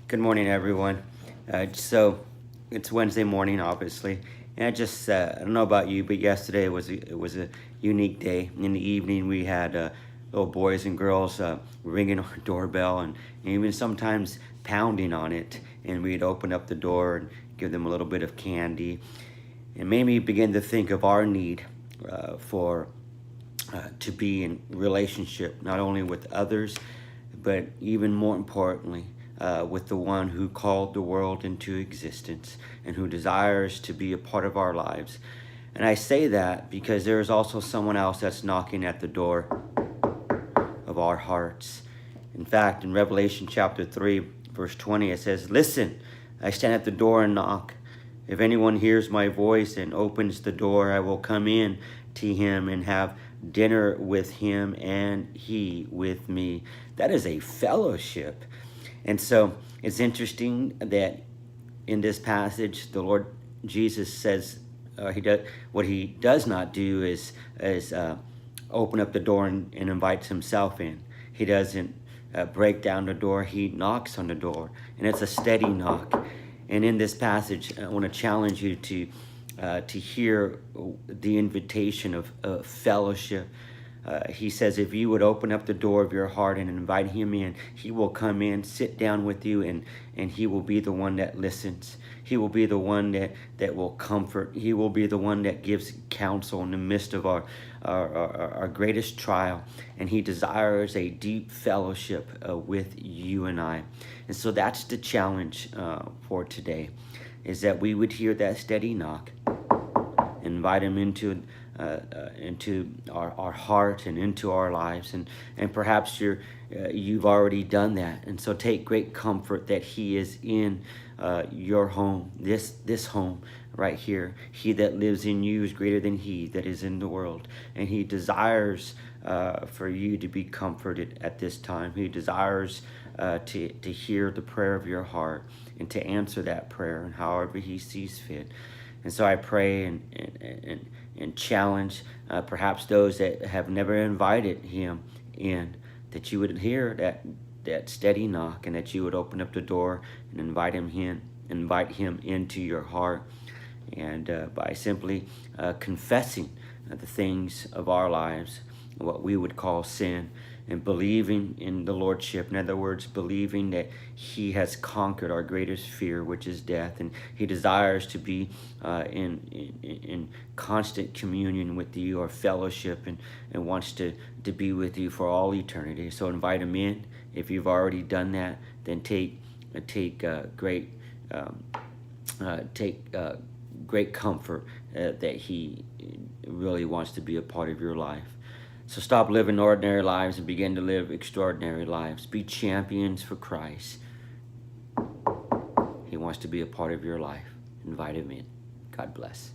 Good morning, everyone. So it's Wednesday morning, obviously, and I don't know about you, but yesterday was a unique day. In the evening, we had little boys and girls ringing our doorbell and even sometimes pounding on it, and we'd open up the door and give them a little bit of candy, and made me begin to think of our need for to be in relationship not only with others, but even more importantly, with the one who called the world into existence and who desires to be a part of our lives. And I say that because there is also someone else that's knocking at the door of our hearts. In fact, in Revelation chapter 3, verse 20, it says, "Listen, I stand at the door and knock. If anyone hears my voice and opens the door, I will come in to him and have dinner with him and he with me." That is a fellowship. And so it's interesting that in this passage, the Lord Jesus says he does what he does not do is open up the door and invites himself in. He doesn't break down the door. He knocks on the door, and it's a steady knock. And in this passage, I want to challenge you to hear the invitation of fellowship. He says, if you would open up the door of your heart and invite him in, he will come in, sit down with you, and he will be the one that listens. He will be the one that will comfort. He will be the one that gives counsel in the midst of our greatest trial. And he desires a deep fellowship with you and I. And so that's the challenge for today, is that we would hear that steady knock, invite him into our heart and into our lives, and perhaps you've already done that, and so take great comfort that he is in your home, this home right here. He that lives in you is greater than he that is in the world, and he desires for you to be comforted at this time. He desires to hear the prayer of your heart and to answer that prayer and however he sees fit. And so I pray and challenge perhaps those that have never invited him in, that you would hear that steady knock, and that you would open up the door and invite him into your heart, and by simply confessing the things of our lives, what we would call sin, and believing in the Lordship. In other words, believing that he has conquered our greatest fear, which is death, and he desires to be in constant communion with you, or fellowship, and wants to be with you for all eternity. So invite him in. If you've already done that, then take great comfort that he really wants to be a part of your life. So stop living ordinary lives and begin to live extraordinary lives. Be champions for Christ. He wants to be a part of your life. Invite him in. God bless.